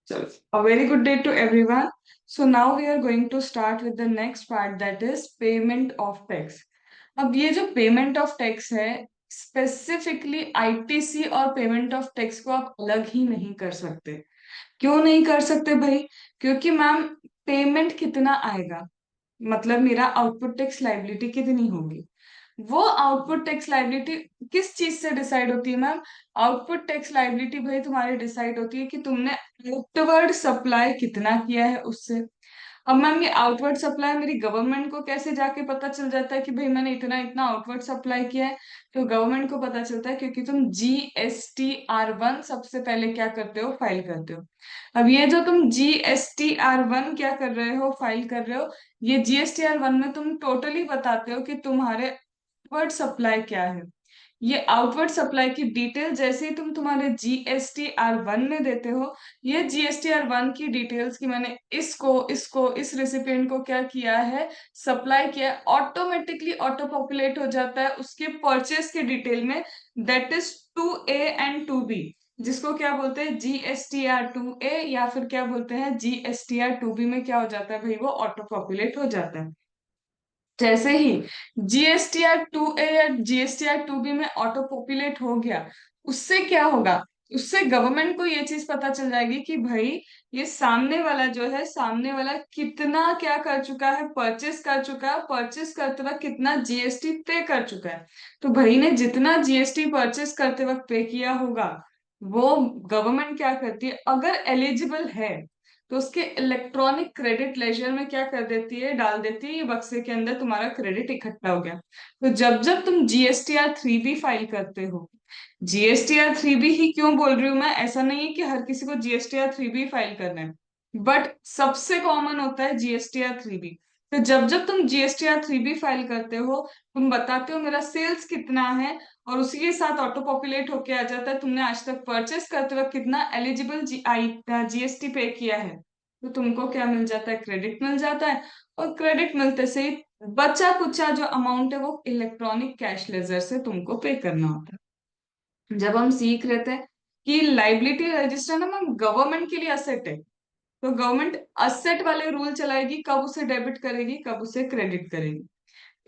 So, a very good day to everyone. So, now we are going to start with the next part, that is payment of tax. अब ये जो payment of tax है, specifically ITC और payment of tax को आप अलग ही नहीं कर सकते। क्यों नहीं कर सकते भाई? क्योंकि मैम, पेमेंट कितना आएगा, मतलब मेरा आउटपुट टैक्स लाइबिलिटी कितनी होगी, वो आउटपुट टैक्स लाइबिलिटी किस चीज से डिसाइड होती है मैम? आउटपुट टैक्स लाइबिलिटी भाई तुम्हारी डिसाइड होती है कि तुमने आउटवर्ड सप्लाई कितना किया है उससे। अब मैम, ये आउटवर्ड सप्लाई मेरी गवर्नमेंट को कैसे जाके पता चल जाता है कि भाई मैंने इतना इतना आउटवर्ड सप्लाई किया है? तो गवर्नमेंट को पता चलता है क्योंकि तुम GSTR1 सबसे पहले क्या करते हो, फाइल करते हो। अब ये जो तुम GSTR1 क्या कर रहे हो, फाइल कर रहे हो, ये GSTR1 में तुम टोटली बताते हो कि तुम्हारे आउटवर्ड सप्लाई क्या है। ये आउटवर्ड सप्लाई की डिटेल जैसे ही तुम तुम्हारे GSTR1 में देते हो, ये GSTR1 की डिटेल्स की मैंने इसको इसको इस रेसिपिएंट को क्या किया है, सप्लाई किया है, ऑटोमेटिकली ऑटो पॉपुलेट हो जाता है उसके परचेस के डिटेल में। That is 2A and 2B, जिसको क्या बोलते हैं, GSTR2A, या फिर क्या बोलते हैं GSTR2B में क्या हो जाता है भाई, वो ऑटो पॉपुलेट हो जाता है। जैसे ही GSTR2A या GSTR2B में ऑटो पॉपुलेट हो गया, उससे क्या होगा, उससे गवर्नमेंट को ये चीज पता चल जाएगी कि भाई ये सामने वाला जो है, सामने वाला कितना क्या कर चुका है, परचेस कर चुका है, परचेस करते वक्त कितना जीएसटी पे कर चुका है। तो भाई ने जितना जीएसटी परचेस करते वक्त पे किया होगा, वो गवर्नमेंट क्या करती है, अगर एलिजिबल है तो उसके इलेक्ट्रॉनिक क्रेडिट लेजर में क्या कर देती है, डाल देती है, ये बक्से के अंदर तुम्हारा क्रेडिट इकट्ठा हो गया। तो जब जब तुम GSTR3B फाइल करते हो, GSTR3B ही क्यों बोल रही हूँ मैं, ऐसा नहीं है कि हर किसी को GSTR3B फाइल करना है, बट सबसे कॉमन होता है GSTR3B। तो जब जब तुम GSTR3B फाइल करते हो, तुम बताते हो मेरा सेल्स कितना है, और उसी के साथ ऑटो पॉपुलेट होके आ जाता है तुमने आज तक परचेस करते वक्त कितना एलिजिबल GST पे किया है। तो तुमको क्या मिल जाता है, क्रेडिट मिल जाता है। और क्रेडिट मिलते से ही बचा कुचा जो अमाउंट है वो इलेक्ट्रॉनिक कैश लेजर से तुमको पे करना होता है। जब हम सीख रहे थे कि लाइबिलिटी रजिस्टर ना मैम गवर्नमेंट के लिए असेट है, तो गवर्नमेंट असेट वाले रूल चलाएगी, कब उसे डेबिट करेगी, कब उसे क्रेडिट करेगी।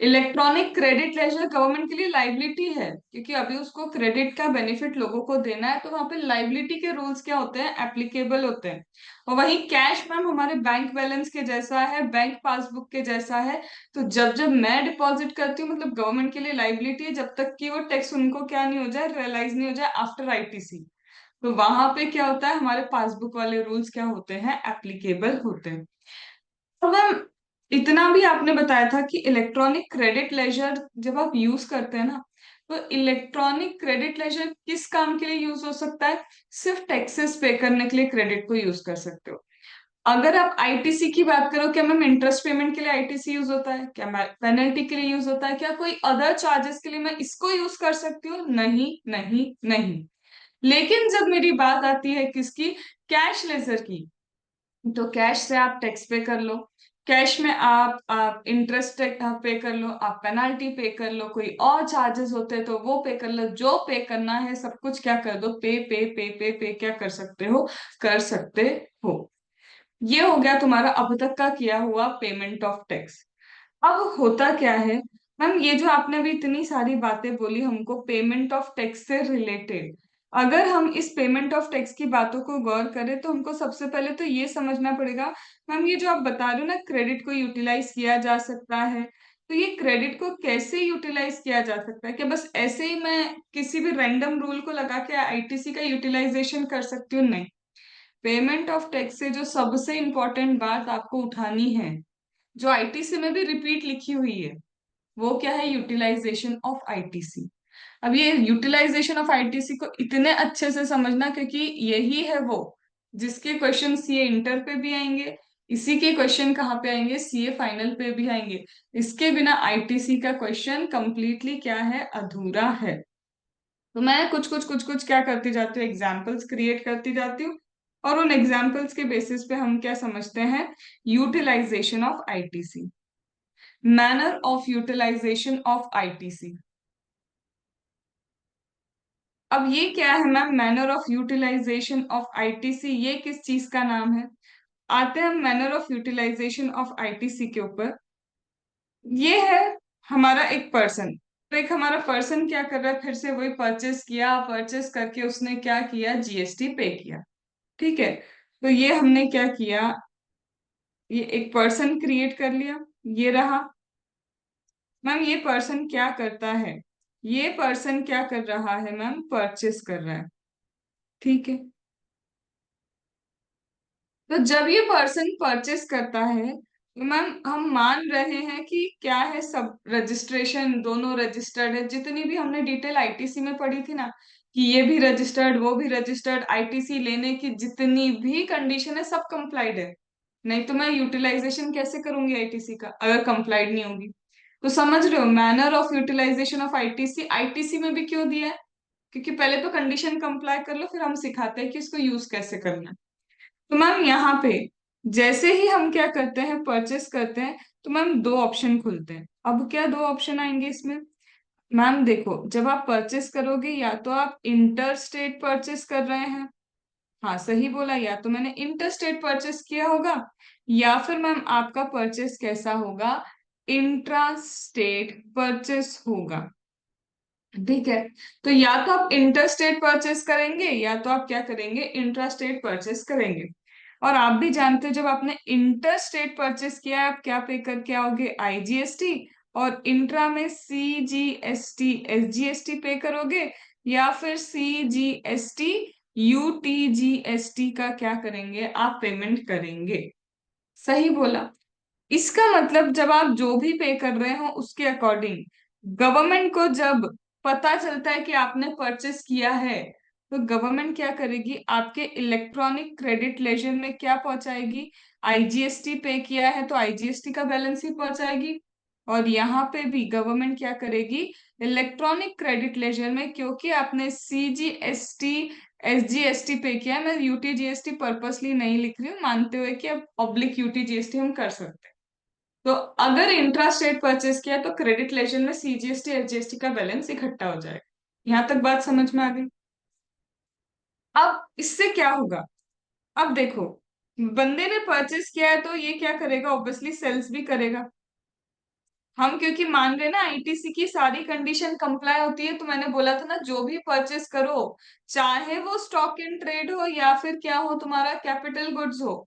इलेक्ट्रॉनिक क्रेडिट लेजर गवर्नमेंट के लिए लाइबिलिटी है, क्योंकि अभी उसको क्रेडिट का बेनिफिट लोगों को देना है, तो वहां पे लाइबिलिटी के रूल्स क्या होते हैं, एप्लीकेबल होते हैं। और वही कैश मैम हमारे बैंक बैलेंस के जैसा है, बैंक पासबुक के जैसा है। तो जब जब मैं डिपॉजिट करती हूँ, मतलब गवर्नमेंट के लिए लाइबिलिटी है, जब तक कि वो टैक्स उनको क्या नहीं हो जाए, रियलाइज नहीं हो जाए आफ्टर आईटीसी। तो वहां पे क्या होता है, हमारे पासबुक वाले रूल्स क्या होते हैं, एप्लीकेबल होते हैं। तो मैम, इतना भी आपने बताया था कि इलेक्ट्रॉनिक क्रेडिट लेजर जब आप यूज करते हैं ना, तो इलेक्ट्रॉनिक क्रेडिट लेजर किस काम के लिए यूज हो सकता है? सिर्फ टैक्सेस पे करने के लिए क्रेडिट को यूज कर सकते हो। अगर आप आईटीसी की बात करो, क्या मैम इंटरेस्ट पेमेंट के लिए आईटीसी यूज होता है, क्या पेनल्टी के लिए यूज होता है, क्या कोई अदर चार्जेस के लिए मैं इसको यूज कर सकती हूँ? नहीं नहीं नहीं। लेकिन जब मेरी बात आती है किसकी, कैश लेजर की, तो कैश से आप टैक्स पे कर लो, कैश में आप इंटरेस्ट पे कर लो, आप पेनाल्टी पे कर लो, कोई और चार्जेस होते हैं तो वो पे कर लो, जो पे करना है सब कुछ क्या कर दो, पे पे पे पे पे क्या कर सकते हो, कर सकते हो। ये हो गया तुम्हारा अब तक का किया हुआ पेमेंट ऑफ टैक्स। अब होता क्या है मैम, ये जो आपने अभी इतनी सारी बातें बोली हमको पेमेंट ऑफ टैक्स से रिलेटेड, अगर हम इस पेमेंट ऑफ टैक्स की बातों को गौर करें तो हमको सबसे पहले तो ये समझना पड़ेगा, मैम ये जो आप बता रहे हो ना, क्रेडिट को यूटिलाइज किया जा सकता है, तो ये क्रेडिट को कैसे यूटिलाइज किया जा सकता है? क्या बस ऐसे ही मैं किसी भी रैंडम रूल को लगा के आईटीसी का यूटिलाइजेशन कर सकती हूँ? नहीं। पेमेंट ऑफ टैक्स से जो सबसे इंपॉर्टेंट बात आपको उठानी है, जो आईटीसी में भी रिपीट लिखी हुई है, वो क्या है, यूटिलाइजेशन ऑफ आईटीसी। अब ये यूटिलाइजेशन ऑफ आईटीसी को इतने अच्छे से समझना, क्योंकि यही है वो जिसके क्वेश्चन सीए इंटर पे भी आएंगे, इसी के क्वेश्चन कहाँ पे आएंगे, सीए फाइनल पे भी आएंगे। इसके बिना आईटीसी का क्वेश्चन कंप्लीटली क्या है, अधूरा है। तो मैं कुछ कुछ क्या करती जाती हूँ, एग्जाम्पल्स क्रिएट करती जाती हूँ, और उन एग्जाम्पल्स के बेसिस पे हम क्या समझते हैं, utilization of ITC, manner of utilization of ITC. अब ये क्या है ma'am, manner of utilization of ITC, ये किस चीज का नाम है? आते हैं हम manner of utilization of ITC के ऊपर। ये है हमारा एक पर्सन, तो एक हमारा पर्सन क्या कर रहा है, फिर से वही परचेस किया, परचेस करके उसने क्या किया, जीएसटी पे किया। ठीक है, तो ये हमने क्या किया, ये एक पर्सन क्रिएट कर लिया, ये रहा। मैम ये पर्सन क्या करता है, ये पर्सन क्या कर रहा है मैम, परचेस कर रहा है। ठीक है, तो जब ये पर्सन परचेस करता है तो मैम हम मान रहे हैं कि क्या है, सब रजिस्ट्रेशन दोनों रजिस्टर्ड है, जितनी भी हमने डिटेल आईटीसी में पढ़ी थी ना, कि ये भी रजिस्टर्ड वो भी रजिस्टर्ड, आईटीसी लेने की जितनी भी कंडीशन है सब कंप्लाइड है। नहीं तो मैं यूटिलाइजेशन कैसे करूंगी आईटीसी का अगर कंप्लाइड नहीं होगी। तो समझ रहे हो, manner of utilization of ITC, ITC में भी क्यों दिया है, क्योंकि पहले तो कंडीशन कंप्लाई कर लो, फिर हम सिखाते हैं कि इसको यूज कैसे करना है। तो मैम यहाँ पे जैसे ही हम क्या करते हैं, परचेस करते हैं, तो मैम दो ऑप्शन खुलते हैं। अब क्या दो ऑप्शन आएंगे इसमें, मैम देखो जब आप परचेस करोगे, या तो आप इंटर स्टेट परचेस कर रहे हैं, हाँ सही बोला, या तो मैंने इंटर स्टेट परचेस किया होगा, या फिर मैम आपका परचेस कैसा होगा, इंट्रा स्टेट परचेस होगा। ठीक है, तो या तो आप इंटर स्टेट परचेस करेंगे, या तो आप क्या करेंगे, इंट्रा स्टेट परचेस करेंगे। और आप भी जानते हो जब आपने इंटर स्टेट परचेस किया है, आप क्या पे करके आओगे, आईजीएसटी, और इंट्रा में सीजीएसटी एसजीएसटी पे करोगे, या फिर सीजीएसटी यूटीजीएसटी का क्या करेंगे, आप पेमेंट करेंगे। सही बोला। इसका मतलब जब आप जो भी पे कर रहे हो उसके अकॉर्डिंग गवर्नमेंट को जब पता चलता है कि आपने परचेस किया है, तो गवर्नमेंट क्या करेगी, आपके इलेक्ट्रॉनिक क्रेडिट लेजर में क्या पहुंचाएगी, आईजीएसटी पे किया है तो आईजीएसटी का बैलेंस ही पहुंचाएगी। और यहाँ पे भी गवर्नमेंट क्या करेगी, इलेक्ट्रॉनिक क्रेडिट लेजर में, क्योंकि आपने सीजीएसटी एसजीएसटी पे किया है, मैं यूटीजीएसटी पर्पसली नहीं लिख रही हूँ, मानते हुए कि अब पब्लिक यूटीजीएसटी हम कर सकते हैं। तो अगर इंट्रा स्टेट परचेस किया तो क्रेडिट लेजर में सीजीएसटी एसजीएसटी का बैलेंस इकट्ठा हो जाएगा। यहां तक बात समझ में आ गई। अब इससे क्या होगा, अब देखो, बंदे ने परचेस किया है तो ये क्या करेगा, ऑब्वियसली सेल्स भी करेगा। हम क्योंकि मान रहे ना आईटीसी की सारी कंडीशन कंप्लाई होती है, तो मैंने बोला था ना जो भी परचेस करो, चाहे वो स्टॉक इन ट्रेड हो या फिर क्या हो, तुम्हारा कैपिटल गुड्स हो,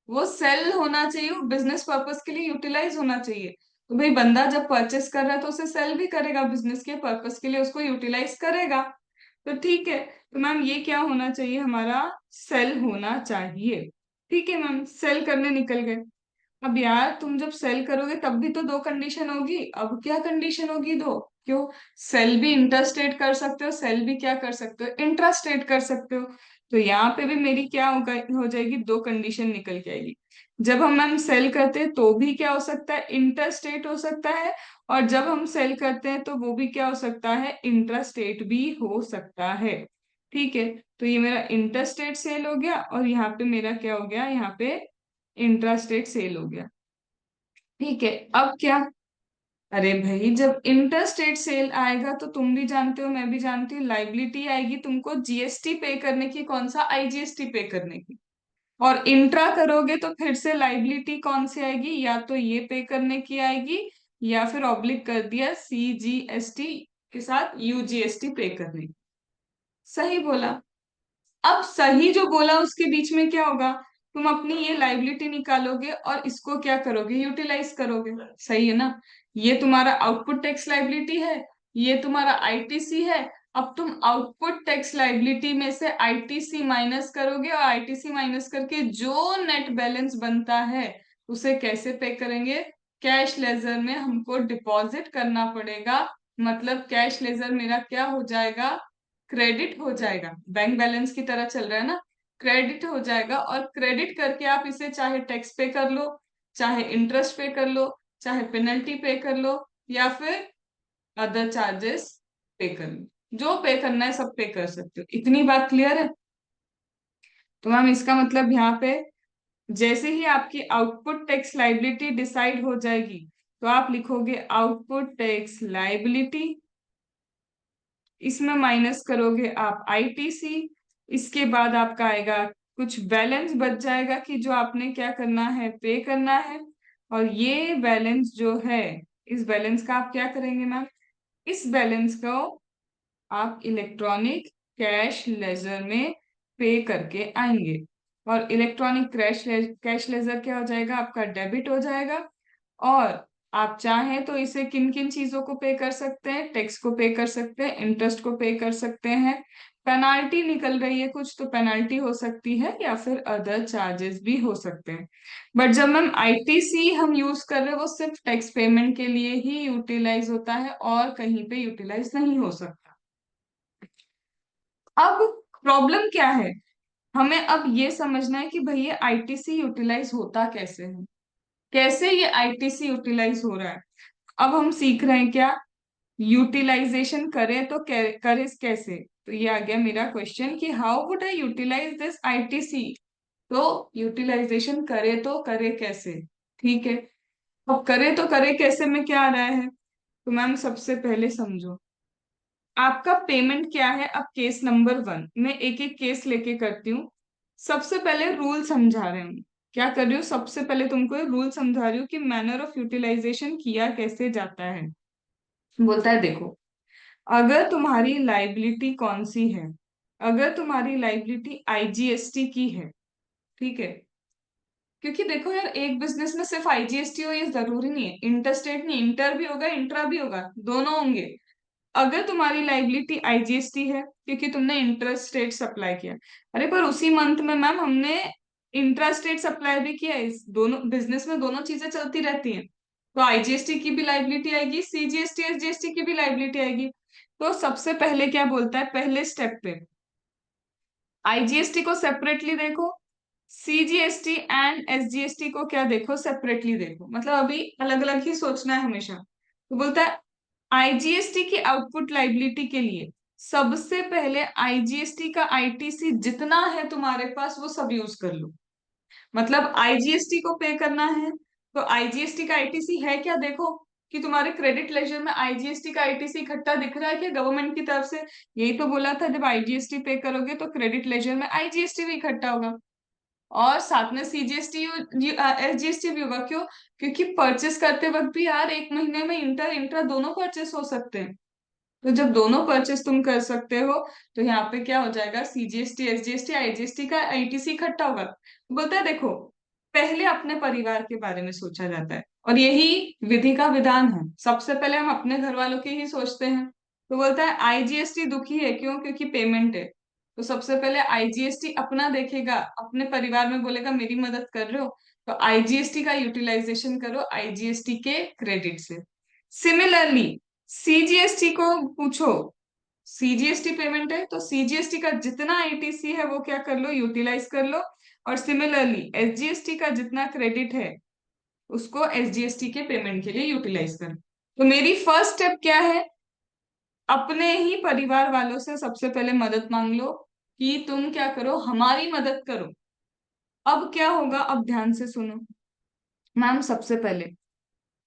वो सेल होना चाहिए, वो बिजनेस पर्पस के लिए यूटिलाइज होना चाहिए। तो भाई बंदा जब परचेस कर रहा है तो उसे सेल भी करेगा, बिजनेस के पर्पस के लिए उसको यूटिलाइज करेगा। तो ठीक है, तो मैम ये क्या होना चाहिए, हमारा सेल होना चाहिए। ठीक है मैम, सेल करने निकल गए। अब यार तुम जब सेल करोगे तब भी तो दो कंडीशन होगी, अब क्या कंडीशन होगी, दो क्यों, सेल भी इंटरस्टेट कर सकते हो, सेल भी क्या कर सकते हो, इंट्रास्टेट कर सकते हो। तो यहाँ पे भी मेरी क्या होगा, हो जाएगी, दो कंडीशन निकल के आएगी। जब हम मैम सेल करते हैं तो भी क्या हो सकता है, इंटरस्टेट हो सकता है, और जब हम सेल करते हैं तो वो भी क्या हो सकता है, इंट्रास्टेट भी हो सकता है। ठीक है, तो ये मेरा इंटरस्टेट सेल हो गया, और यहाँ पे मेरा क्या हो गया, यहाँ पे इंट्रास्टेट सेल हो गया। ठीक है, अब क्या, अरे भाई जब इंटरस्टेट सेल आएगा तो तुम भी जानते हो मैं भी जानती हूँ, लाइबिलिटी आएगी तुमको जीएसटी पे करने की, कौन सा, आईजीएसटी पे करने की। और इंट्रा करोगे तो फिर से लाइबिलिटी कौन सी आएगी, या तो ये पे करने की आएगी, या फिर ऑब्लिक कर दिया सीजीएसटी के साथ यूजीएसटी पे करने की। सही बोला। अब सही जो बोला उसके बीच में क्या होगा, तुम अपनी ये लाइबिलिटी निकालोगे और इसको क्या करोगे, यूटिलाइज करोगे। सही है ना, ये तुम्हारा आउटपुट टैक्स लाइबिलिटी है, ये तुम्हारा आईटीसी है। अब तुम आउटपुट टैक्स लाइबिलिटी में से आईटीसी माइनस करोगे, और आईटीसी माइनस करके जो नेट बैलेंस बनता है उसे कैसे पे करेंगे, कैश लेजर में हमको डिपॉजिट करना पड़ेगा। मतलब कैश लेजर मेरा क्या हो जाएगा, क्रेडिट हो जाएगा, बैंक बैलेंस की तरह चल रहा है ना, क्रेडिट हो जाएगा। और क्रेडिट करके आप इसे चाहे टैक्स पे कर लो, चाहे इंटरेस्ट पे कर लो, चाहे पेनल्टी पे कर लो, या फिर अदर चार्जेस पे कर लो, जो पे करना है सब पे कर सकते हो। इतनी बात क्लियर है। तो मैम इसका मतलब यहाँ पे जैसे ही आपकी आउटपुट टैक्स लाइबिलिटी डिसाइड हो जाएगी, तो आप लिखोगे आउटपुट टैक्स लाइबिलिटी इसमें माइनस करोगे आप आईटीसी, इसके बाद आपका आएगा कुछ बैलेंस बच जाएगा कि जो आपने क्या करना है, पे करना है। और ये बैलेंस जो है, इस बैलेंस का आप क्या करेंगे मैम, इस बैलेंस को आप इलेक्ट्रॉनिक कैश लेजर में पे करके आएंगे। और इलेक्ट्रॉनिक कैश लेजर क्या हो जाएगा, आपका डेबिट हो जाएगा। और आप चाहें तो इसे किन किन चीजों को पे कर सकते हैं, टैक्स को पे कर सकते हैं, इंटरेस्ट को पे कर सकते हैं, पेनाल्टी निकल रही है कुछ तो पेनाल्टी हो सकती है, या फिर अदर चार्जेस भी हो सकते हैं। बट जब मैम आईटीसी हम यूज कर रहे हैं, वो सिर्फ टैक्स पेमेंट के लिए ही यूटिलाइज होता है और कहीं पे यूटिलाइज नहीं हो सकता। अब प्रॉब्लम क्या है, हमें अब ये समझना है कि भाई ये आईटीसी यूटिलाइज होता कैसे है, कैसे ये आईटीसी यूटिलाइज हो रहा है। अब हम सीख रहे हैं क्या, यूटिलाइजेशन करें तो करें कैसे। तो ये आ गया मेरा क्वेश्चन कि how would I utilize this ITC. तो यूटिलाइजेशन करे तो करे कैसे, ठीक है। अब करे तो करे कैसे में क्या आ रहा है, तो मैम सबसे पहले समझो आपका पेमेंट क्या है। अब केस नंबर 1, मैं एक एक केस लेके करती हूँ। सबसे पहले रूल समझा रहे हूँ, क्या कर रही हूँ, सबसे पहले तुमको रूल समझा रही हूँ कि मैनर ऑफ यूटिलाइजेशन किया कैसे जाता है। बोलता है देखो, अगर तुम्हारी लाइबिलिटी कौन सी है, अगर तुम्हारी लाइबिलिटी आईजीएसटी की है, ठीक है। क्योंकि देखो यार, एक बिजनेस में सिर्फ आईजीएसटी हो ये जरूरी नहीं है, इंटरस्टेट नहीं, इंटर भी होगा इंट्रा भी होगा, दोनों होंगे। अगर तुम्हारी लाइबिलिटी आईजीएसटी है क्योंकि तुमने इंटर स्टेट सप्लाई किया, अरे पर उसी मंथ में मैम हमने इंट्रा स्टेट सप्लाई भी किया है, इस दोनों बिजनेस में दोनों चीजें चलती रहती हैं। तो आईजीएसटी की भी लाइबिलिटी आएगी, सीजीएसटी एसजीएसटी की भी लाइबिलिटी आएगी। तो सबसे पहले क्या बोलता है, पहले स्टेप पे आईजीएसटी को सेपरेटली देखो, सीजीएसटी एंड एसजीएसटी को क्या देखो, सेपरेटली देखो, मतलब अभी अलग अलग ही सोचना है हमेशा। तो बोलता है आईजीएसटी की आउटपुट लाइबिलिटी के लिए सबसे पहले आईजीएसटी का आईटीसी जितना है तुम्हारे पास वो सब यूज कर लो। मतलब आईजीएसटी को पे करना है तो आईजीएसटी का आईटीसी है क्या, देखो कि तुम्हारे क्रेडिट लेजर में आईजीएसटी का आईटीसी इकट्ठा दिख रहा है क्या गवर्नमेंट की तरफ से। यही तो बोला था, जब आईजीएसटी पे करोगे तो क्रेडिट लेजर में आईजीएसटी भी इकट्ठा होगा और साथ में सीजीएसटी एसजीएसटी भी होगा। क्यों, क्योंकि परचेस करते वक्त भी यार एक महीने में इंटर इंट्रा दोनों परचेस हो सकते हैं। तो जब दोनों परचेस तुम कर सकते हो तो यहाँ पे क्या हो जाएगा, सीजीएसटी एसजीएसटी आईजीएसटी का आईटीसी इकट्ठा होगा। बोलता है देखो, पहले अपने परिवार के बारे में सोचा जाता है और यही विधि का विधान है, सबसे पहले हम अपने घर वालों की ही सोचते हैं। तो बोलता है आईजीएसटी दुखी है, क्यों, क्योंकि पेमेंट है। तो सबसे पहले आईजीएसटी अपना देखेगा, अपने परिवार में बोलेगा मेरी मदद कर रहे हो, तो आईजीएसटी का यूटिलाइजेशन करो आईजीएसटी के क्रेडिट से। सिमिलरली सीजीएसटी को पूछो, सीजीएसटी पेमेंट है तो सीजीएसटी का जितना आईटीसी है वो क्या कर लो, यूटिलाइज कर लो। और सिमिलरली एसजीएसटी का जितना क्रेडिट है उसको एसजीएसटी के पेमेंट के लिए यूटिलाइज कर। तो मेरी फर्स्ट स्टेप क्या है, अपने ही परिवार वालों से सबसे पहले मदद मांग लो कि तुम क्या करो, हमारी मदद करो। अब क्या होगा, अब ध्यान से सुनो मैम। सबसे पहले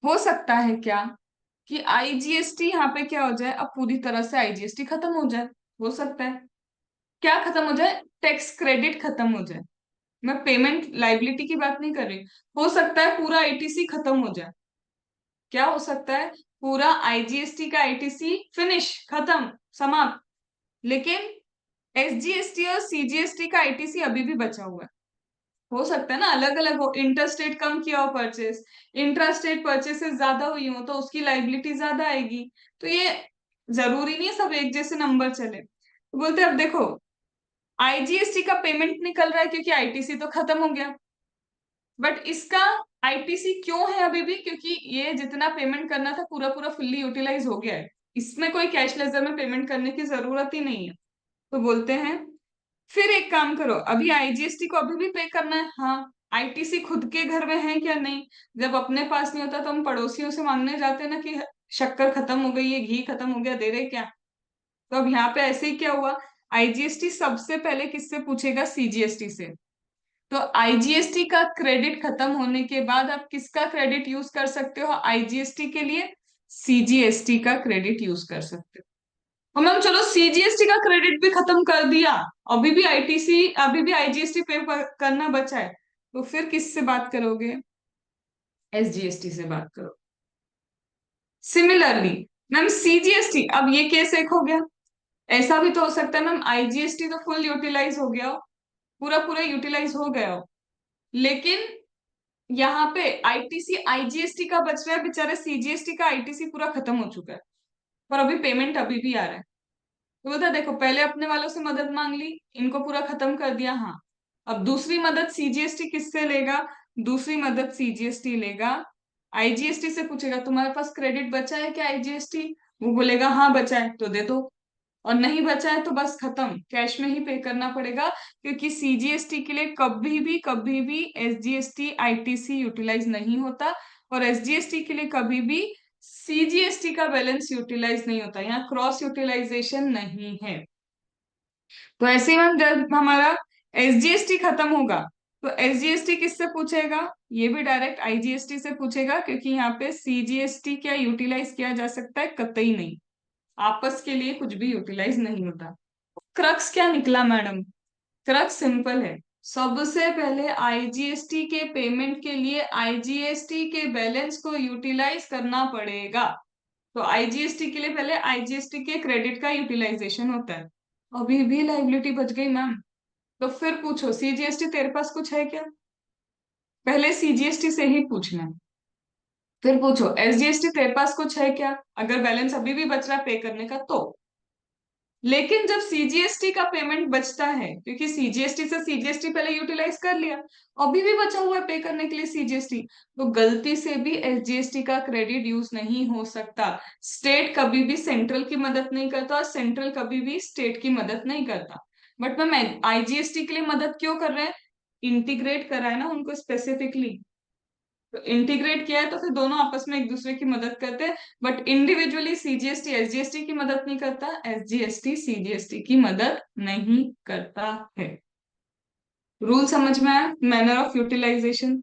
हो सकता है क्या कि आईजीएसटी यहाँ पे क्या हो जाए, अब पूरी तरह से आईजीएसटी खत्म हो जाए। हो सकता है क्या खत्म हो जाए, टैक्स क्रेडिट खत्म हो जाए। मैं पेमेंट लाइबिलिटी की बात नहीं कर रही, हो सकता है पूरा आईटीसी खत्म हो जाए। क्या हो सकता है, पूरा आईजीएसटी का आईटीसी फिनिश, खत्म, समाप्त। लेकिन एसजीएसटी और सीजीएसटी का आईटीसी अभी भी बचा हुआ है। हो सकता है ना अलग अलग हो, इंटरस्टेट कम किया हो परचेस, इंट्रास्टेट परचेसेस ज्यादा हुई हो तो उसकी लाइबिलिटी ज्यादा आएगी। तो ये जरूरी नहीं है सब एक जैसे नंबर चले। तो बोलते हैं अब देखो, आईजीएसटी का पेमेंट निकल रहा है क्योंकि आईटीसी तो खत्म हो गया, बट इसका आईटीसी क्यों है अभी भी, क्योंकि ये जितना पेमेंट करना था पूरा पूरा फुल्ली यूटिलाइज हो गया है, इसमें कोई कैश लेजर में पेमेंट करने की जरूरत ही नहीं है। तो बोलते हैं फिर एक काम करो, अभी आईजीएसटी को अभी भी पे करना है, हाँ। आईटीसी खुद के घर में है क्या, नहीं। जब अपने पास नहीं होता तो हम पड़ोसियों से मांगने जाते हैं ना कि शक्कर खत्म हो गई है, घी खत्म हो गया, दे रहे क्या। तो अब यहाँ पे ऐसे ही क्या हुआ, आईजीएसटी सबसे पहले किससे पूछेगा, सीजीएसटी से। तो आईजीएसटी का क्रेडिट खत्म होने के बाद आप किसका क्रेडिट यूज कर सकते हो आईजीएसटी के लिए, सीजीएसटी का क्रेडिट यूज कर सकते हो। और मैम चलो सीजीएसटी का क्रेडिट भी खत्म कर दिया, अभी भी आईटीसी, अभी भी आईजीएसटी पे करना बचा है, तो फिर किससे बात करोगे? एसजीएसटी से बात करो। सिमिलरली मैम सीजीएसटी, अब ये केस एक हो गया। ऐसा भी तो हो सकता है मैम आईजीएसटी तो फुल यूटिलाइज हो गया हो, पूरा पूरा यूटिलाइज हो गया हो, लेकिन यहाँ पे आईटीसी आईजीएसटी का बच रहा है, बेचारे सीजीएसटी का आईटीसी पूरा खत्म हो चुका है, पर अभी पेमेंट अभी भी आ रहा है। तो बता देखो, पहले अपने वालों से मदद मांग ली, इनको पूरा खत्म कर दिया, हाँ। अब दूसरी मदद सीजीएसटी किससे लेगा? दूसरी मदद सीजीएसटी लेगा, आईजीएसटी से पूछेगा तुम्हारे पास क्रेडिट बचा है क्या आईजीएसटी? वो बोलेगा हाँ बचा है, तो दे दो। और नहीं बचा है तो बस खत्म, कैश में ही पे करना पड़ेगा, क्योंकि सीजीएसटी के लिए कभी भी एसजीएसटी आईटीसी यूटिलाइज नहीं होता, और एसजीएसटी के लिए कभी भी सीजीएसटी का बैलेंस यूटिलाइज नहीं होता, यहाँ क्रॉस यूटिलाइजेशन नहीं है। तो ऐसे ही मैम जब हमारा एसजीएसटी खत्म होगा, तो एसजीएसटी किससे पूछेगा? ये भी डायरेक्ट आईजीएसटी से पूछेगा, क्योंकि यहाँ पे सीजीएसटी क्या यूटिलाइज किया जा सकता है? कतई नहीं, आपस के लिए कुछ भी यूटिलाइज नहीं होता। क्रक्स क्या निकला मैडम? क्रक्स सिंपल है, सबसे पहले आईजीएसटी के पेमेंट के लिए आईजीएसटी के बैलेंस को यूटिलाइज करना पड़ेगा। तो आईजीएसटी के लिए पहले आईजीएसटी के क्रेडिट का यूटिलाइजेशन होता है। अभी भी लाइबिलिटी बच गई मैम, तो फिर पूछो सीजीएसटी तेरे पास कुछ है क्या? पहले सीजीएसटी से ही पूछना है, फिर पूछो एसजीएसटी तेरे पास कुछ है क्या, अगर बैलेंस अभी भी बच रहा है पे करने का तो। लेकिन जब सीजीएसटी का पेमेंट बचता है, क्योंकि सीजीएसटी से सीजीएसटी पहले यूटिलाइज कर लिया, अभी भी बचा हुआ है पे करने के लिए सीजीएसटी, तो गलती से भी एसजीएसटी का क्रेडिट यूज नहीं हो सकता। स्टेट कभी भी सेंट्रल की मदद नहीं करता, और सेंट्रल कभी भी स्टेट की मदद नहीं करता। बट मैम आईजीएसटी के लिए मदद क्यों कर रहे हैं? इंटीग्रेट करा है ना उनको स्पेसिफिकली, तो इंटीग्रेट किया है तो फिर दोनों आपस में एक दूसरे की मदद करते हैं। बट इंडिविजुअली सीजीएसटी एसजीएसटी की मदद नहीं करता, एसजीएसटी सीजीएसटी की मदद नहीं करता है। रूल समझ में आया? मैनर ऑफ यूटिलाइजेशन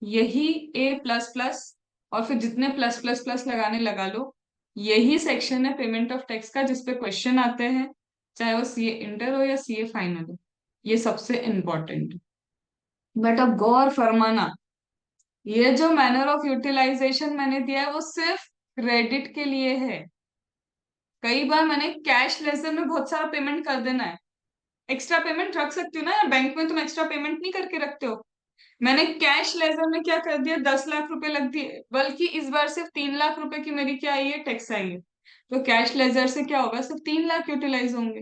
यही ए प्लस प्लस, और फिर जितने प्लस प्लस प्लस लगाने लगा लो, यही सेक्शन है पेमेंट ऑफ टैक्स का जिसपे क्वेश्चन आते हैं, चाहे वो सीए इंटर हो या सीए फाइनल हो, ये सबसे इंपॉर्टेंट। बट अब गौर फरमाना, ये जो मैनर ऑफ यूटिलाइजेशन मैंने दिया है वो सिर्फ क्रेडिट के लिए है। कई बार मैंने कैश लेजर में बहुत सारा पेमेंट कर देना है, एक्स्ट्रा पेमेंट रख सकती हूँ ना, या बैंक में तुम एक्स्ट्रा पेमेंट नहीं करके रखते हो? मैंने कैश लेजर में क्या कर दिया, 10 लाख रुपए लग दिए, बल्कि इस बार सिर्फ 3 लाख रुपए की मेरी क्या आई है, टैक्स आई है। तो कैश लेजर से क्या होगा, सिर्फ 3 लाख यूटिलाइज होंगे।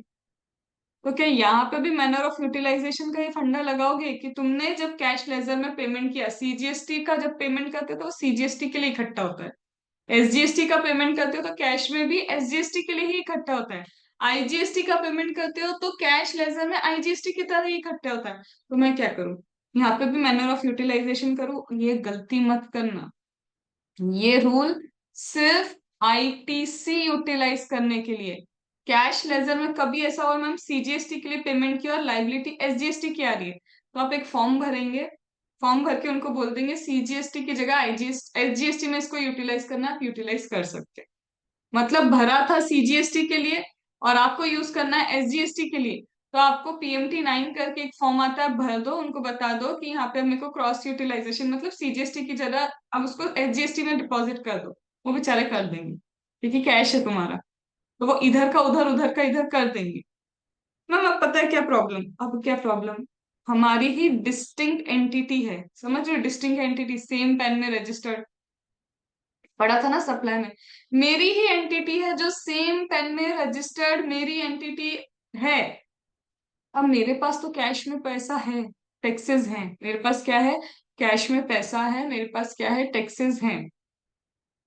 तो क्या यहाँ पे भी मैनर ऑफ यूटिलाइजेशन का ये फंडा लगाओगे कि तुमने जब कैश लेजर में पेमेंट किया, सीजीएसटी का जब पेमेंट करते हो तो सीजीएसटी के लिए इकट्ठा होता है, एसजीएसटी का पेमेंट करते हो तो कैश में भी एसजीएसटी के लिए ही इकट्ठा होता है, आईजीएसटी का पेमेंट करते हो तो कैश लेजर में आईजीएसटी की तरह ही इकट्ठा होता है। तो मैं क्या करूं, यहाँ पे भी मैनर ऑफ यूटिलाइजेशन करूं? ये गलती मत करना, ये रूल सिर्फ आईटीसी यूटिलाइज करने के लिए। कैश लेजर में कभी ऐसा हो मैम सीजीएसटी के लिए पेमेंट की और लाइबिलिटी एसजीएसटी की आ रही है, तो आप एक फॉर्म भरेंगे, फॉर्म भर के उनको बोल देंगे सीजीएसटी की जगह आईजीएसटी एसजीएसटी में इसको यूटिलाइज करना, आप यूटिलाइज कर सकते हैं। मतलब भरा था सीजीएसटी के लिए और आपको यूज करना है एसजीएसटी के लिए, तो आपको पीएमटी 9 करके एक फॉर्म आता है, भर दो, उनको बता दो कि यहाँ पे मेरे को क्रॉस यूटिलाइजेशन मतलब सीजीएसटी की जगह अब उसको एसजीएसटी में डिपॉजिट कर दो, वो बेचारे कर देंगे, क्योंकि कैश है तुम्हारा, तो वो इधर का उधर उधर का इधर कर देंगे। मैम अब पता है क्या प्रॉब्लम, अब क्या प्रॉब्लम, हमारी ही डिस्टिंक्ट एंटिटी है, समझ रहे हो, डिस्टिंक्ट एंटिटी, सेम पेन में रजिस्टर्ड, पढ़ा था ना सप्लाई में, मेरी ही एंटिटी है जो सेम पेन में रजिस्टर्ड मेरी एंटिटी है। अब मेरे पास तो कैश में पैसा है, टैक्सेस हैं, मेरे पास क्या है, कैश में पैसा है, मेरे पास क्या है, टैक्सेस हैं।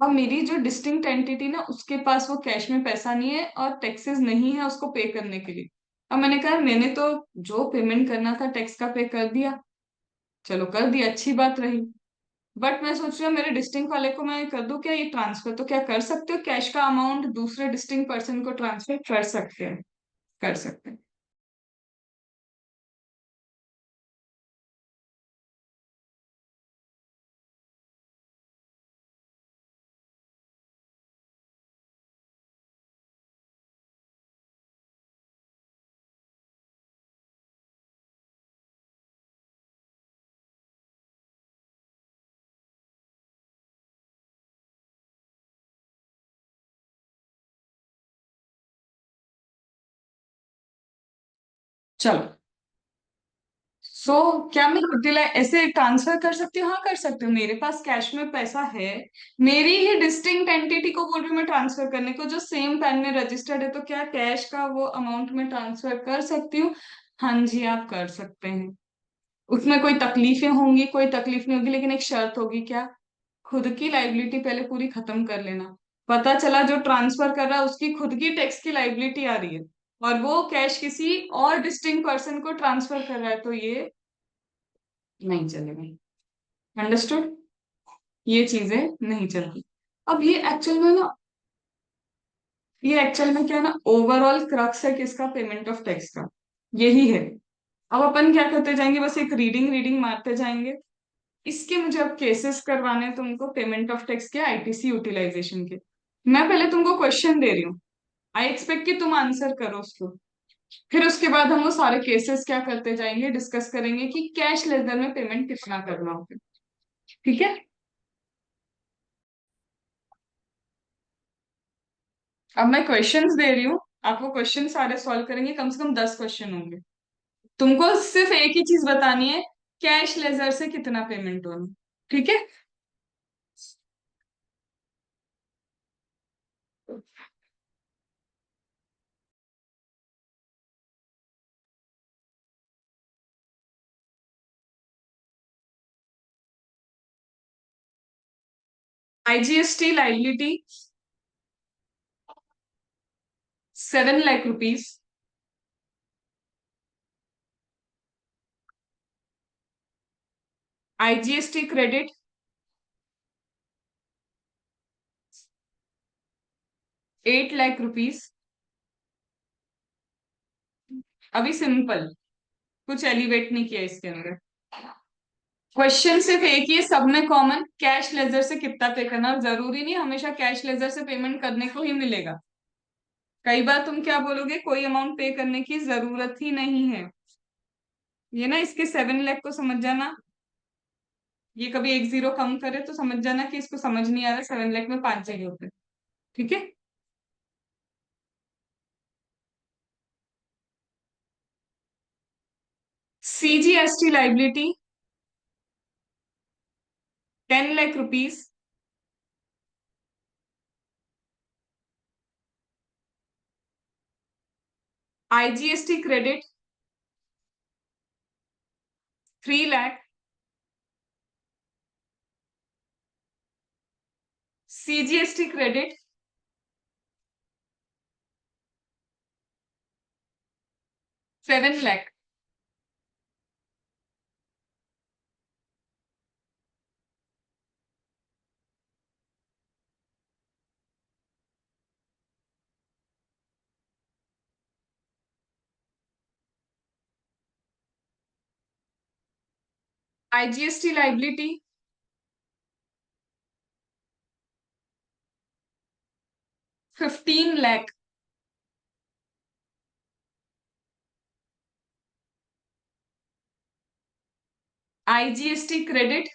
अब मेरी जो डिस्टिंक्ट एंटिटी ना, उसके पास वो कैश में पैसा नहीं है और टैक्सेस नहीं है उसको पे करने के लिए। अब मैंने कहा मैंने तो जो पेमेंट करना था टैक्स का पे कर दिया, चलो कर दिया, अच्छी बात रही। बट मैं सोच रही हूँ मेरे डिस्टिंक्ट वाले को मैं कर दूं क्या ये ट्रांसफर, तो क्या कर सकते हो कैश का अमाउंट दूसरे डिस्टिंक्ट पर्सन को ट्रांसफर कर सकते हैं? कर सकते हैं। चलो। सो क्या मैं यूटिलाइज ऐसे ट्रांसफर कर सकती हूँ? हाँ कर सकती हूँ, मेरे पास कैश में पैसा है। मेरी ही डिस्टिंक्ट एंटिटी को बोल रही हूँ मैं ट्रांसफर करने को, जो सेम पैन में रजिस्टर्ड है, तो क्या कैश का वो अमाउंट में ट्रांसफर कर सकती हूँ? हाँ जी, आप कर सकते हैं। उसमें कोई तकलीफें होंगी? कोई तकलीफ नहीं होगी, लेकिन एक शर्त होगी। क्या? खुद की लाइबिलिटी पहले पूरी खत्म कर लेना। पता चला जो ट्रांसफर कर रहा है उसकी खुद की टैक्स की लाइबिलिटी आ रही है, और वो कैश किसी और डिस्टिंक्ट पर्सन को ट्रांसफर कर रहा है, तो ये नहीं चलेगा। अंडरस्टूड? ये चीजें नहीं चलती। अब ये एक्चुअल में क्या है ना, ओवरऑल क्रक्स है किसका? पेमेंट ऑफ टैक्स का। यही है। अब अपन क्या करते जाएंगे, बस एक रीडिंग रीडिंग मारते जाएंगे। इसके मुझे अब केसेस करवाने हैं तुमको, पेमेंट ऑफ टैक्स के, आईटीसी यूटिलाइजेशन के। मैं पहले तुमको क्वेश्चन दे रही हूँ, आई एक्सपेक्ट कि तुम आंसर करो उसको। फिर उसके बाद हम वो सारे केसेस क्या करते जाएंगे, डिस्कस करेंगे कि कैश लेजर में पेमेंट कितना करना होगा। ठीक है? अब मैं क्वेश्चंस दे रही हूँ, आप वो क्वेश्चन सारे सॉल्व करेंगे, कम से कम 10 क्वेश्चन होंगे। तुमको सिर्फ एक ही चीज बतानी है, कैश लेजर से कितना पेमेंट होना। ठीक है? IGST liability 7 lakh rupees. IGST credit 8 lakh rupees. अभी सिंपल, कुछ एलिवेट नहीं किया इसके अंदर। क्वेश्चन सिर्फ एक ही है, सब में कॉमन, कैश लेजर से कितना पे करना। और जरूरी नहीं हमेशा कैश लेजर से पेमेंट करने को ही मिलेगा। कई बार तुम क्या बोलोगे, कोई अमाउंट पे करने की जरूरत ही नहीं है। ये ना, इसके 7 लाख को समझ जाना। ये कभी एक जीरो कम करे तो समझ जाना कि इसको समझ नहीं आ रहा, 7 लाख में 5 जीरो होते हैं। ठीक है? CGST liability 10 lakh rupees. IGST credit 3 lakh. CGST credit 7 lakh. IGST liability 15 lakh. IGST credit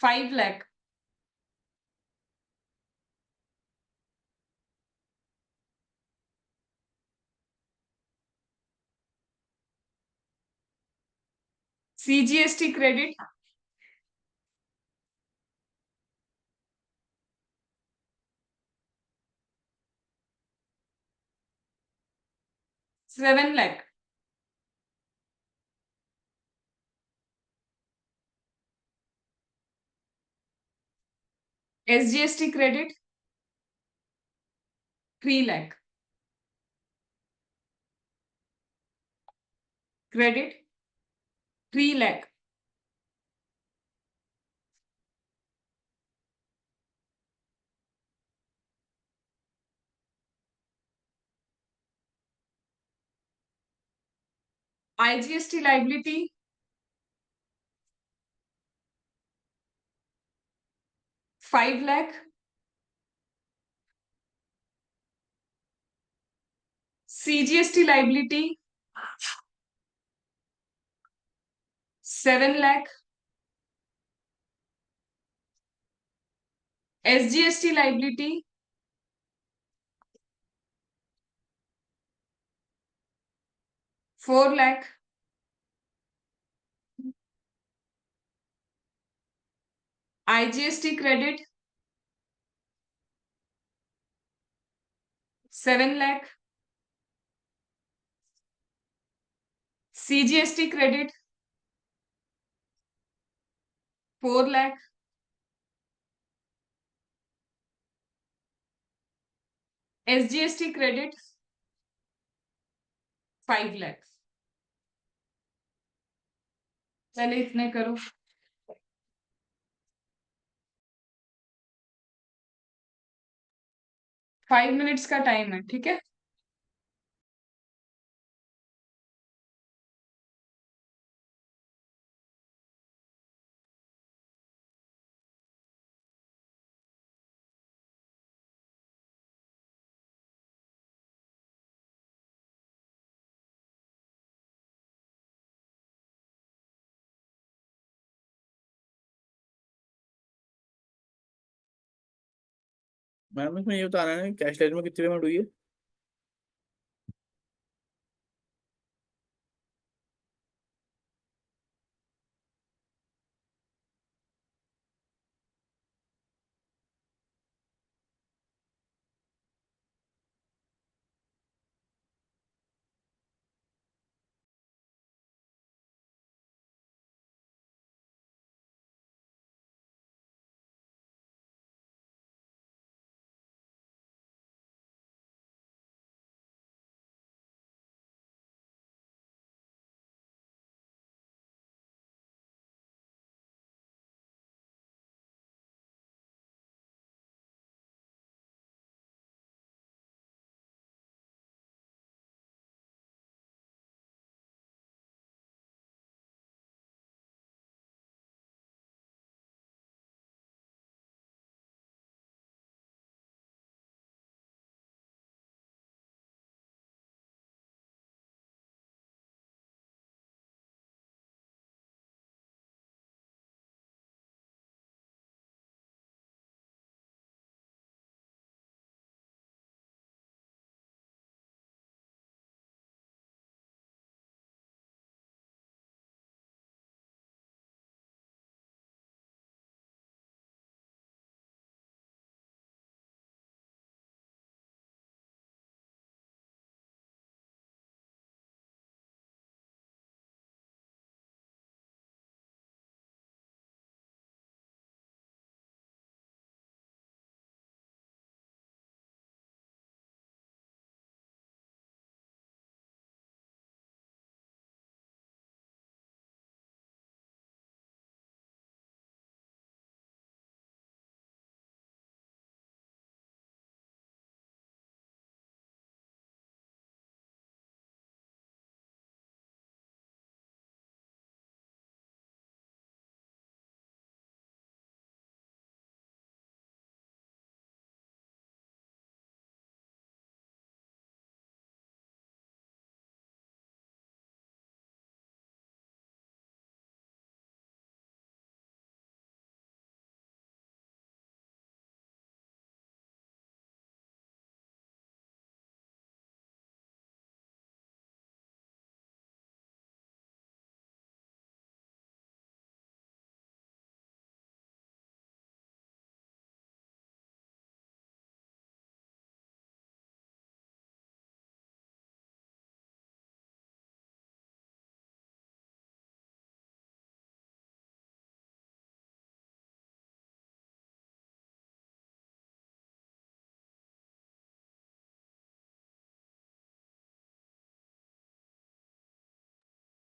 5 lakh. CGST credit 7 lakh. SGST credit 3 lakh. Credit 3 lakh. IGST liability 5 lakh. CGST liability 7 lakh. SGST liability 4 lakh. IGST credit 7 lakh. CGST credit 4 lakh. SGST credit 5 lakh. चले इतने करो। 5 मिनट्स का टाइम है, ठीक है। मैम इसमें ये बताना है कैश लेटर में कितनी पेमेंट हुई है।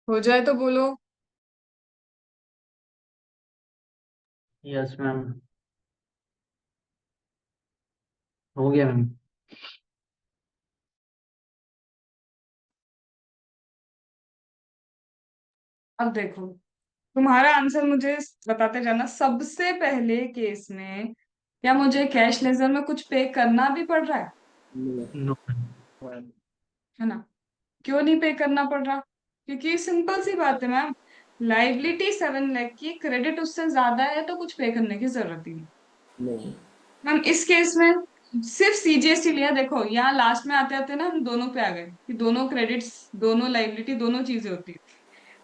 हो जाए तो बोलो। यस मैम, हो गया मैम। अब देखो, तुम्हारा आंसर मुझे बताते जाना। सबसे पहले केस में क्या मुझे कैश लेजर में कुछ पे करना भी पड़ रहा नो मैम। है ना? क्यों नहीं पे करना पड़ रहा? क्योंकि सिंपल सी बात है मैम। लाइबिलिटी 7 लाख की, क्रेडिट उससे ज्यादा है, तो कुछ पे करने की जरूरत ही नहीं। नहीं। मैम इस केस में सिर्फ सीजीएसटी लिया, देखो यहाँ लास्ट में आते आते ना हम दोनों पे आ गए कि दोनों क्रेडिट्स, दोनों लाइबिलिटी, दोनों चीजें होती है।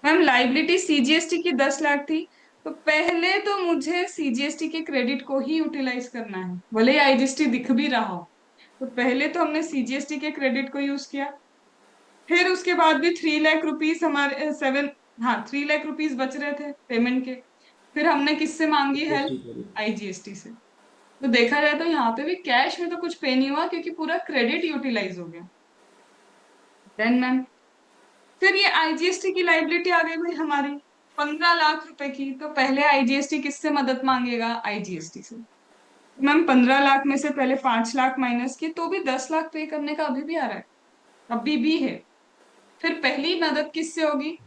मैम लाइबिलिटी सीजीएसटी की 10 लाख थी, तो पहले तो मुझे सीजीएसटी के क्रेडिट को ही यूटिलाइज करना है, भले ही आईजीएसटी दिख भी रहा हो। तो पहले तो हमने सीजीएसटी के क्रेडिट को यूज किया, फिर उसके बाद भी 3 लाख रुपीज हमारे 7, हाँ 3 लाख रुपीज बच रहे थे पेमेंट के। फिर हमने किससे मांगी हेल्प? GST credit. आईजीएसटी से। तो देखा जाए तो यहाँ पे भी कैश में तो कुछ पे नहीं हुआ, क्योंकि पूरा क्रेडिट यूटिलाइज हो गया। देन मैम फिर ये आईजीएसटी की लाइबिलिटी आ गई भाई हमारी 15 लाख रुपए की, तो पहले आईजीएसटी किससे मदद मांगेगा? आईजीएसटी से। मैम 15 लाख में से पहले 5 लाख माइनस की, तो भी 10 लाख पे करने का अभी भी आ रहा है, अभी भी है। फिर पहली मदद किससे होगी?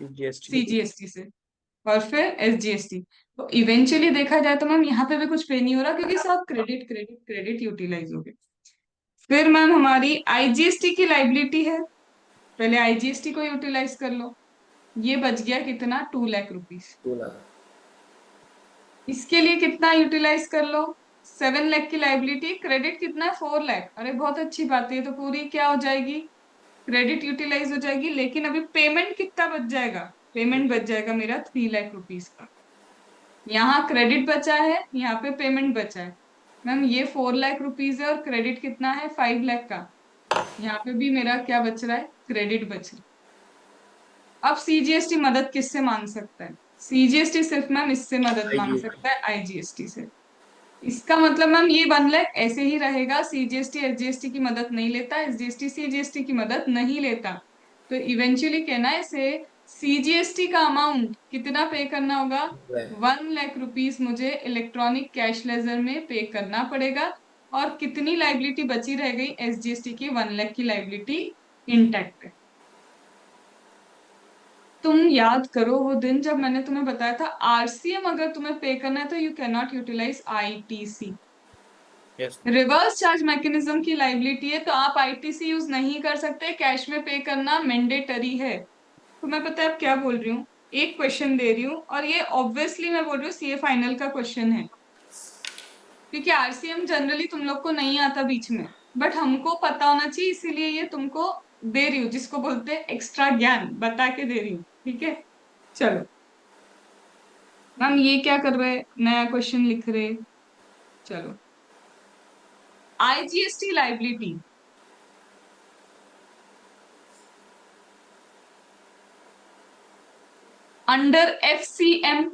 जीएसटी। सीजीएसटी से, और फिर एसजीएसटी। तो इवेंचुअली देखा जाए तो मैम यहाँ पे भी कुछ पे नहीं हो रहा, क्योंकि सब क्रेडिट क्रेडिट क्रेडिट यूटिलाइज हो गए। फिर मैम हमारी आईजीएसटी की लाइबिलिटी है, पहले आईजीएसटी को यूटिलाइज कर लो। ये बच गया कितना? 2 लाख रुपीज। 2 लाख। इसके लिए कितना यूटिलाइज कर लो? 7 लाख की लाइबिलिटी, क्रेडिट कितना है? 4 लाख। अरे बहुत अच्छी बात है, ये तो पूरी क्या हो जाएगी? क्रेडिट यूटिलाइज हो जाएगी। लेकिन अभी पेमेंट कितना बच जाएगा? पेमेंट बच जाएगा मेरा 3 लाख रुपीज का। यहाँ क्रेडिट बचा है, यहाँ पे पेमेंट बचा है। मैम ये 4 लाख रुपीज है, और क्रेडिट कितना है? 5 लाख का। यहाँ पे भी मेरा क्या बच रहा है? क्रेडिट बच रहा है। अब सीजीएसटी मदद किससे मांग सकता है? सीजीएसटी सिर्फ मैम इससे मदद मांग आईजीएसटी। सकता है, आईजीएसटी से। इसका मतलब मैम ये 1 लाख ऐसे ही रहेगा, सीजीएसटी एसजीएसटी की मदद नहीं लेता, एसजीएसटी सीजीएसटी की मदद नहीं लेता। तो इवेंचुअली कहना है इसे, सीजीएसटी का अमाउंट कितना पे करना होगा? 1 लाख रुपीज मुझे इलेक्ट्रॉनिक कैश लेजर में पे करना पड़ेगा। और कितनी लाइबिलिटी बची रह गई? एसजीएसटी की 1 लाख की लाइबिलिटी इंटैक्ट है। तुम याद करो वो दिन जब मैंने तुम्हें बताया था, आरसीएम अगर तुम्हें पे करना है तो you can not utilize ITC. Yes. Reverse charge mechanism की लाइबिलिटी है, तो आप आईटीसी यूज नहीं कर सकते, कैश में पे करना मैंडेटरी है। तो मैं पता है अब क्या बोल रही हूँ, एक क्वेश्चन दे रही हूँ, और ये ऑब्वियसली मैं बोल रही हूँ सीए फाइनल का क्वेश्चन है, क्योंकि आरसीएम जनरली तुम लोग को नहीं आता बीच में, बट हमको पता होना चाहिए, इसीलिए ये तुमको दे रही हूँ, जिसको बोलते हैं एक्स्ट्रा ज्ञान बता के दे रही हूँ। ठीक है, चलो। मैम ये क्या कर रहे हैं, नया क्वेश्चन लिख रहे? चलो, IGST liability under FCM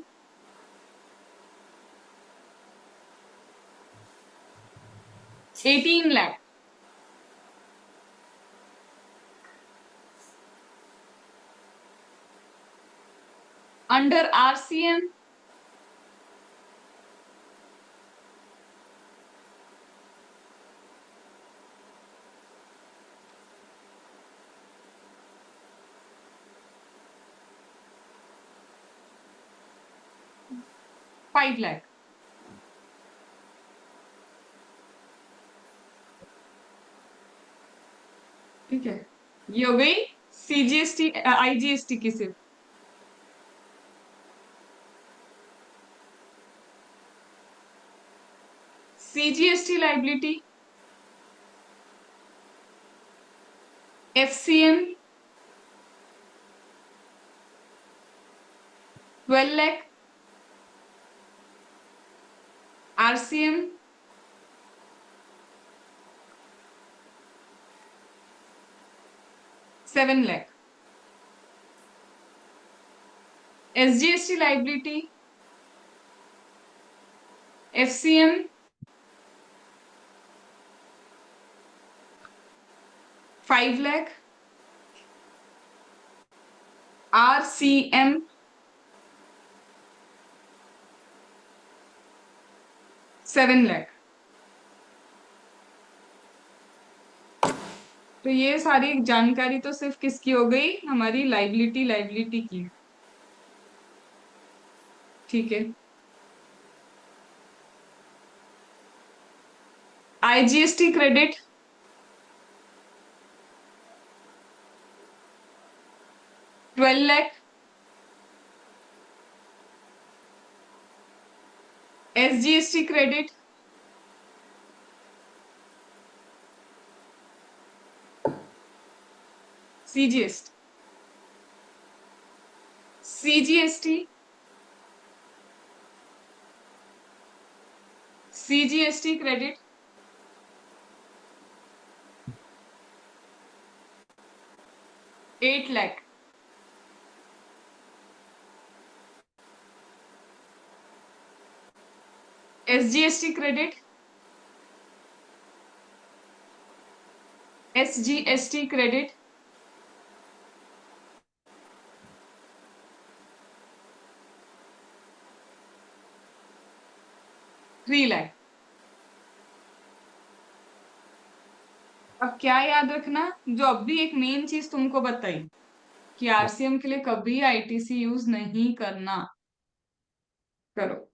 18 lakh, under RCM 5 lakh. ठीक है, ये हो गई सीजीएसटी आईजीएसटी की सिर्फ। CGST liability FCM 12 lakh, RCM 7 lakh, SGST liability FCM 5 lakh, RCM 7 lakh. तो ये सारी जानकारी तो सिर्फ किसकी हो गई? हमारी लाइबिलिटी लाइबिलिटी की। ठीक है, IGST credit 12 lakh, SGST credit CGST, CGST, CGST credit, 8 lakh. SGST credit, SGST credit, 3 lakh. अब क्या याद रखना, जो अभी एक मेन चीज तुमको बताई कि आरसीएम के लिए कभी आईटीसी यूज नहीं करना। करो।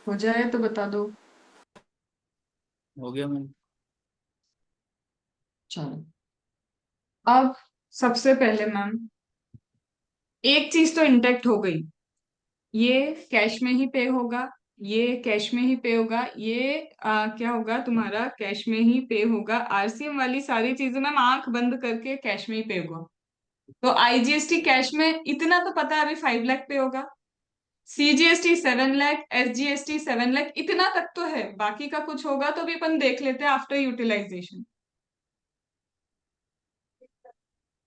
हो जाए तो बता दो। हो गया मैम। चलो, अब सबसे पहले मैम एक चीज तो इंटेक्ट हो गई, ये कैश में ही पे होगा, ये कैश में ही पे होगा, ये क्या होगा तुम्हारा, कैश में ही पे होगा। आरसीएम वाली सारी चीजें मैम आंख बंद करके कैश में ही पे होगा। तो आईजीएसटी कैश में इतना तो पता है, अभी 5 लाख पे होगा। सीजीएसटी 7 लाख, एसजीएसटी 7 लाख, इतना तक तो है। बाकी का कुछ होगा तो भी अपन देख लेते हैं after utilization.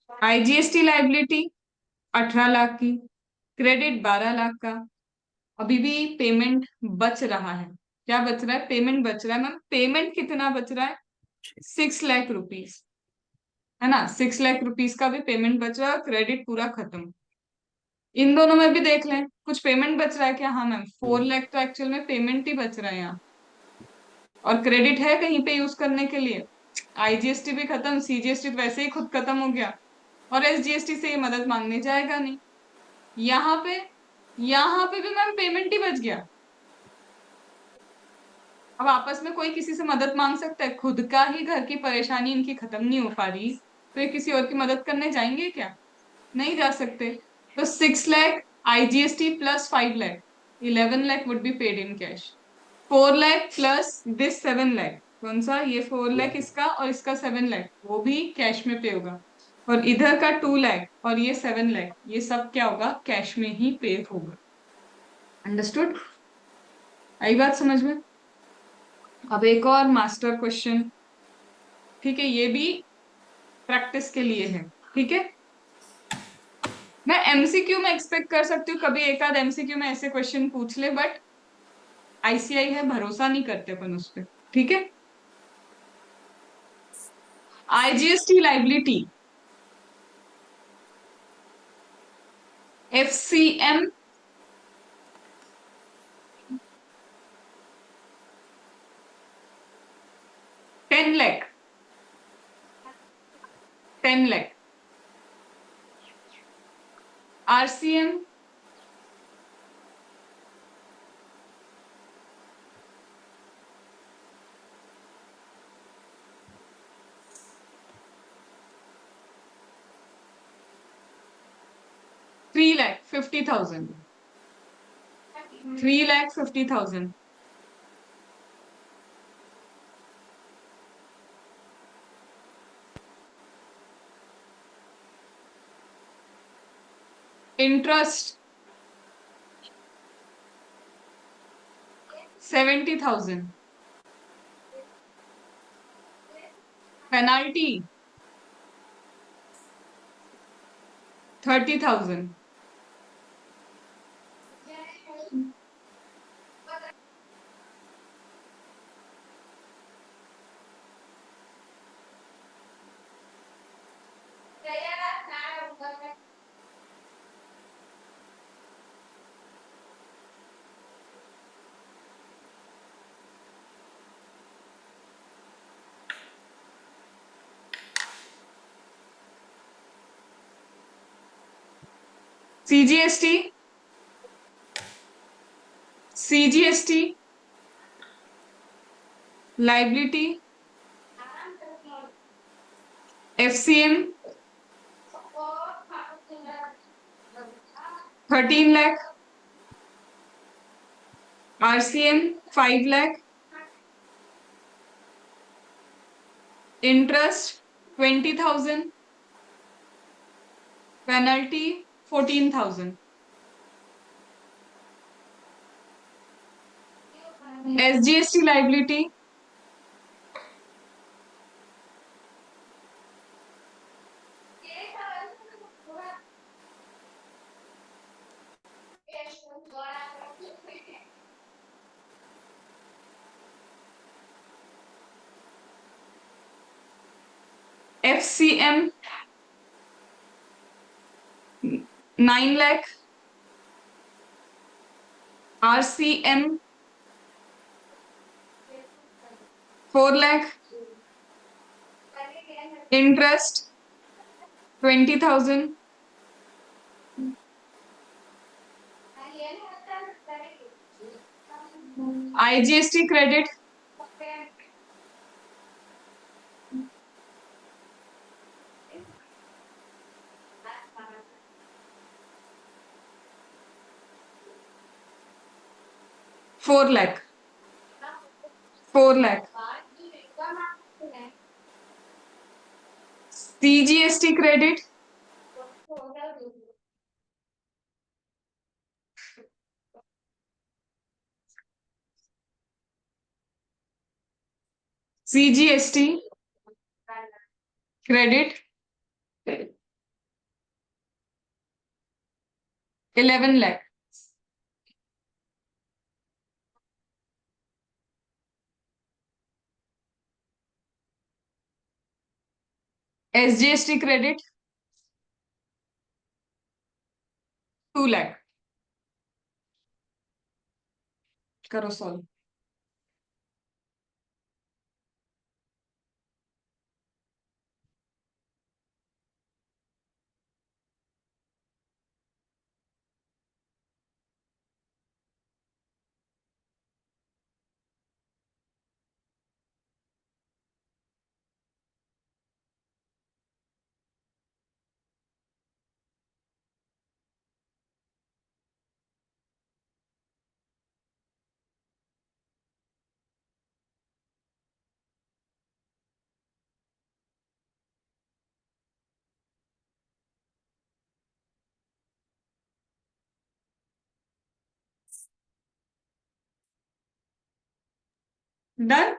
IGST liability 18 lakh की, क्रेडिट 12 लाख का। अभी भी पेमेंट बच रहा है। क्या बच रहा है? पेमेंट बच रहा है मैम। पेमेंट कितना बच रहा है? 6 लाख रुपीज, है ना। 6 लाख रुपीज का भी पेमेंट बच रहा है, क्रेडिट पूरा खत्म। इन दोनों में भी देख लें कुछ पेमेंट बच रहा है क्या। हाँ मैम, 4 लाख तो एक्चुअल में पेमेंट ही बच रहा है यहाँ, और क्रेडिट है कहीं पे यूज करने के लिए। आईजीएसटी भी खत्म, सीजीएसटी तो वैसे ही खुद खत्म हो गया, और एसजीएसटी से ये मदद मांगने जाएगा नहीं। यहाँ पे यहाँ पे भी मैम पेमेंट ही बच गया। अब आपस में कोई किसी से मदद मांग सकता है? खुद का ही घर की परेशानी इनकी खत्म नहीं हो पा रही, तो ये किसी और की मदद करने जाएंगे क्या? नहीं जा सकते। तो 6 lakh IGST plus 5 lakh, 11 lakh would be paid in cash. 4 lakh plus this 7 lakh, कौन सा, ये 4 लाख इसका और इसका 7 लाख, वो भी कैश में पे होगा। और इधर का 2 लाख और ये 7 लाख, ये सब क्या होगा, कैश में ही पे होगा। अंडरस्टूड? आई बात समझ में? अब एक और मास्टर क्वेश्चन, ठीक है, ये भी प्रैक्टिस के लिए है, ठीक है। मैं एमसीक्यू में एक्सपेक्ट कर सकती हूँ कभी एक आध एमसीक्यू में ऐसे क्वेश्चन पूछ ले, बट आईसीआई है, भरोसा नहीं करते अपन उस पर, ठीक है। IGST liability FCM 10 lakh, 10 lakh. RCM 3 lakh 50,000. 3 lakh 50,000. Interest 70,000. Penalty 30,000. CGST, CGST, liability, FCM 13 lakh, RCM 5 lakh, interest 20,000, penalty 14,000. SGST liability FCM 9 lakh, RCM 4 lakh, interest 20,000, IGST credit 4 lakh, 4 lakh, CGST credit CGST credit 11 lakh. SGST credit 2 lakh. करो solve. Done.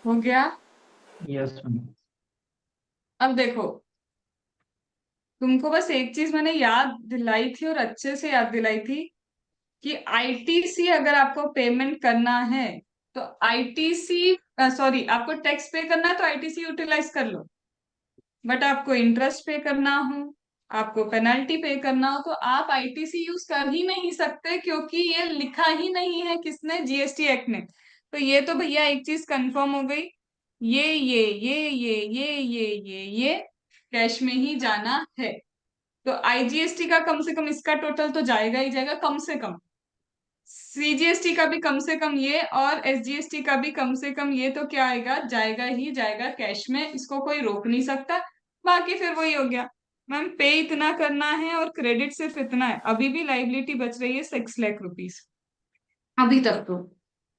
हो गया। Yes ma'am. अब देखो, तुमको बस एक चीज मैंने याद दिलाई थी और अच्छे से याद दिलाई थी कि आईटीसी अगर आपको पेमेंट करना है तो आईटीसी, सॉरी, आपको टैक्स पे करना है तो आईटीसी यूटिलाइज कर लो। बट आपको इंटरेस्ट पे करना हो, आपको पेनल्टी पे करना हो, तो आप आईटीसी यूज कर ही नहीं सकते, क्योंकि ये लिखा ही नहीं है किसने, जीएसटी एक्ट ने। तो ये तो भैया एक चीज कंफर्म हो गई, ये कैश में ही जाना है। तो आईजीएसटी का कम से कम इसका टोटल तो जाएगा ही जाएगा, कम से कम सीजीएसटी का भी कम से कम ये, और एसजीएसटी का भी कम से कम ये, तो क्या आएगा, जाएगा ही जाएगा कैश में, इसको कोई रोक नहीं सकता। बाकी फिर वही हो गया, मैम पे इतना करना है और क्रेडिट सिर्फ इतना है। अभी भी लाइबिलिटी बच रही है 6 लाख रुपीज अभी तक तो।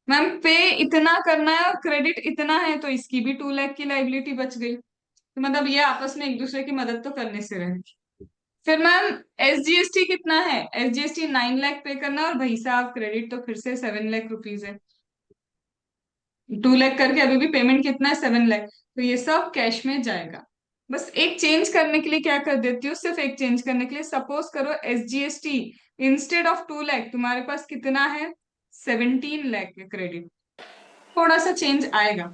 मैम पे इतना करना है और क्रेडिट इतना है, तो इसकी भी 2 लाख की लाइबिलिटी बच गई। तो मतलब ये आपस में एक दूसरे की मदद तो करने से रहे। फिर मैम एसजीएसटी कितना है, एसजीएसटी 9 लाख पे करना, और भाई साहब क्रेडिट तो फिर से 7 लाख रुपीज है। 2 लाख करके अभी भी पेमेंट कितना है, 7 लाख। तो ये सब कैश में जाएगा। बस एक चेंज करने के लिए क्या कर देती हूँ, सिर्फ एक चेंज करने के लिए, सपोज करो एसजीएसटी इंस्टेड ऑफ 2 लाख तुम्हारे पास कितना है, 17 लाख के क्रेडिट। थोड़ा सा चेंज आएगा।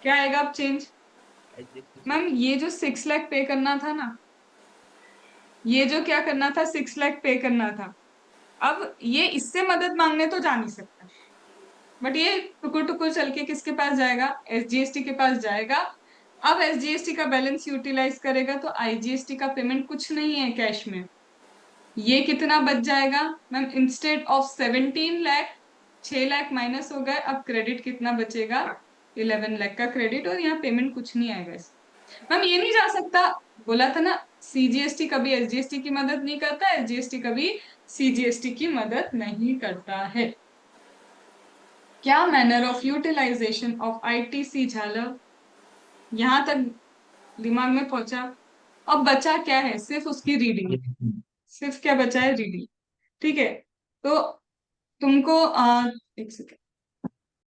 क्या आएगा अब चेंज, मैम ये जो 6 लाख पे करना था ना, ये जो क्या करना था, 6 लाख पे करना था, अब ये इससे मदद मांगने तो जा नहीं सकता, बट ये टुकुर टुकुर चल के किसके पास जाएगा, एसजीएसटी के पास जाएगा। अब एसजीएसटी का बैलेंस यूटिलाइज करेगा, तो आईजीएसटी का पेमेंट कुछ नहीं है कैश में। ये कितना बच जाएगा ma'am, instead of 17 lakh, 6 lakh minus हो गए, अब क्रेडिट कितना बचेगा, 11 लाख का क्रेडिट, और यहाँ पेमेंट कुछ नहीं आएगा इस। मैम ये नहीं जा सकता, बोला था ना, सीजीएसटी कभी एसजीएसटी की मदद नहीं करता, एसजीएसटी कभी सीजीएसटी की मदद नहीं करता है। क्या manner of utilization of ITC झालर, यहां तक दिमाग में पहुंचा। अब बचा क्या है, सिर्फ उसकी रीडिंग। सिर्फ क्या बचा है, रीडिंग। ठीक है, तो तुमको एक सेकेंड,